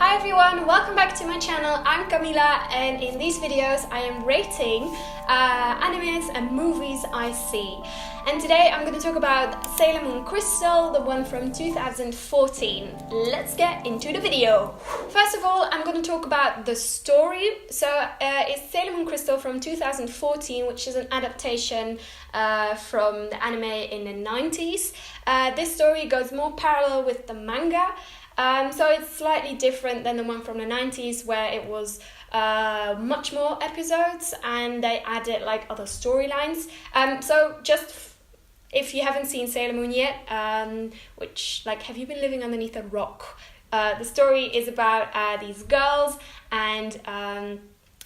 Hi everyone, welcome back to my channel. I'm Kamilla, and in these videos I am rating animes and movies I see. And today I'm going to talk about Sailor Moon Crystal, the one from 2014. Let's get into the video. First of all, I'm going to talk about the story. So it's Sailor Moon Crystal from 2014, which is an adaptation from the anime in the 90s. This story goes more parallel with the manga. So it's slightly different than the one from the 90s, where it was much more episodes and they added like other storylines. So just if you haven't seen Sailor Moon yet, which like, have you been living underneath a rock? The story is about these girls, and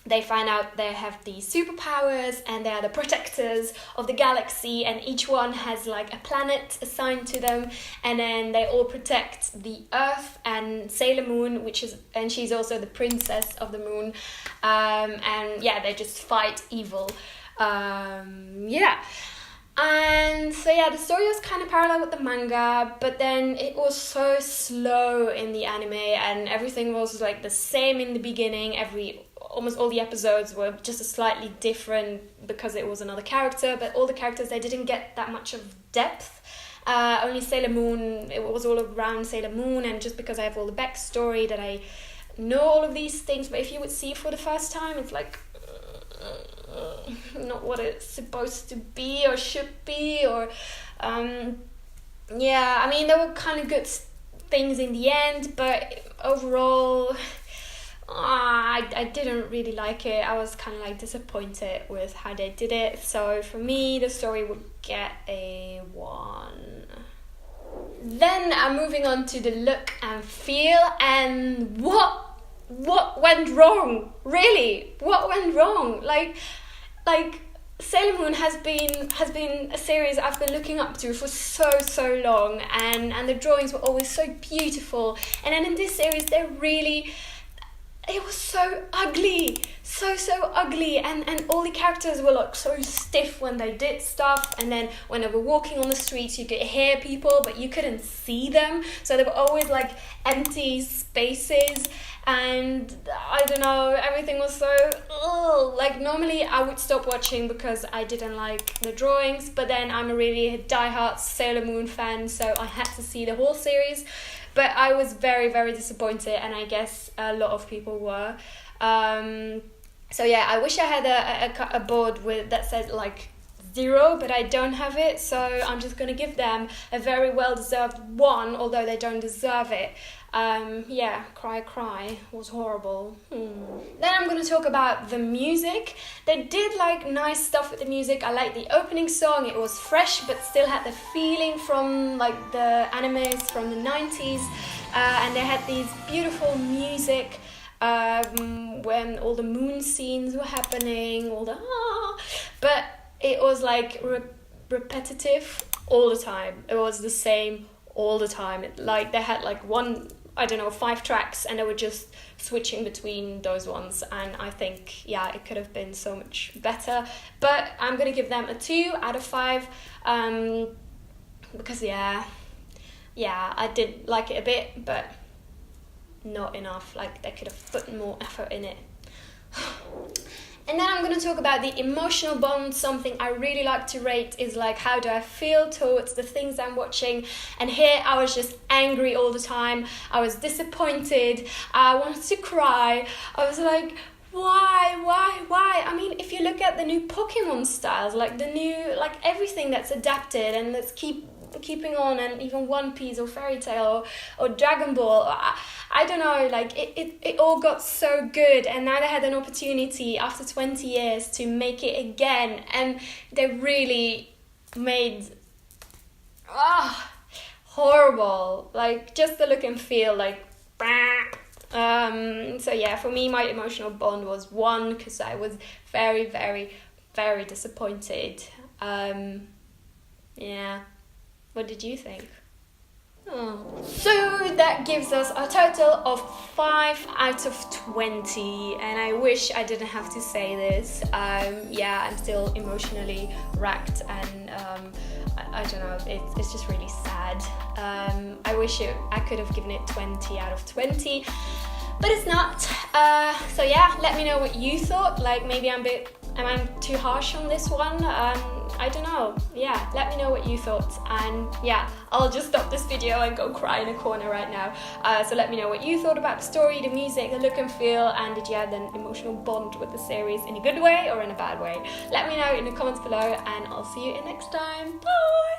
they find out they have these superpowers and they are the protectors of the galaxy, and each one has like a planet assigned to them, and then they all protect the Earth and Sailor Moon, and she's also the princess of the moon, and yeah, they just fight evil. And so yeah, the story was kind of parallel with the manga, but then it was so slow in the anime, and everything was like the same in the beginning. Almost all the episodes were just a slightly different because it was another character, but all the characters, they didn't get that much of depth. Only Sailor Moon, it was all around Sailor Moon, and just because I have all the backstory that I know all of these things, but if you would see it for the first time, it's like not what it's supposed to be or should be, or yeah, I mean, there were kind of good things in the end, but overall I didn't really like it. I was kind of like disappointed with how they did it. So for me, the story would get a 1. Then I'm moving on to the look and feel, and what went wrong? Really, what went wrong? Like Sailor Moon has been a series I've been looking up to for so long, and the drawings were always so beautiful, and then in this series it was so ugly, so ugly, and all the characters were like so stiff when they did stuff, and then when they were walking on the streets you could hear people but you couldn't see them, so there were always like empty spaces, and I don't know, everything was so like, normally I would stop watching because I didn't like the drawings, but then I'm a really diehard Sailor Moon fan, so I had to see the whole series. But I was very disappointed, and I guess a lot of people were. So yeah, I wish I had a board that said like 0, but I don't have it, so I'm just gonna give them a very well-deserved 1, although they don't deserve it. Yeah, cry, was horrible. Then I'm gonna talk about the music. They did like nice stuff with the music. I liked the opening song. It was fresh but still had the feeling from like the animes from the 90s, and they had these beautiful music when all the moon scenes were happening, but it was like repetitive all the time. It was the same all the time. Like they had like 5 tracks, and they were just switching between those ones, and I think, yeah, it could have been so much better, but I'm gonna give them a 2 out of 5, because yeah, I did like it a bit, but not enough. Like, they could have put more effort in it. And then I'm going to talk about the emotional bond. Something I really like to rate is like, how do I feel towards the things I'm watching? And here I was just angry all the time. I was disappointed. I wanted to cry. I was like, why? I mean, if you look at the new Pokemon styles, like the new, like everything that's adapted and that's keeping on, and even One Piece or Fairy Tail or Dragon Ball, I don't know, like it all got so good, and now they had an opportunity after 20 years to make it again, and they really made horrible, like just the look and feel, like so yeah, for me my emotional bond was 1, because I was very disappointed. Yeah. What did you think? So that gives us a total of 5 out of 20, and I wish I didn't have to say this. Yeah, I'm still emotionally wrecked, and I don't know, it's just really sad. I wish I could have given it 20 out of 20, but it's not. So yeah, let me know what you thought. Like, maybe am I too harsh on this one? I don't know. Yeah, let me know what you thought. And yeah, I'll just stop this video and go cry in a corner right now. So let me know what you thought about the story, the music, the look and feel, and did you have an emotional bond with the series in a good way or in a bad way? Let me know in the comments below, and I'll see you in next time. Bye!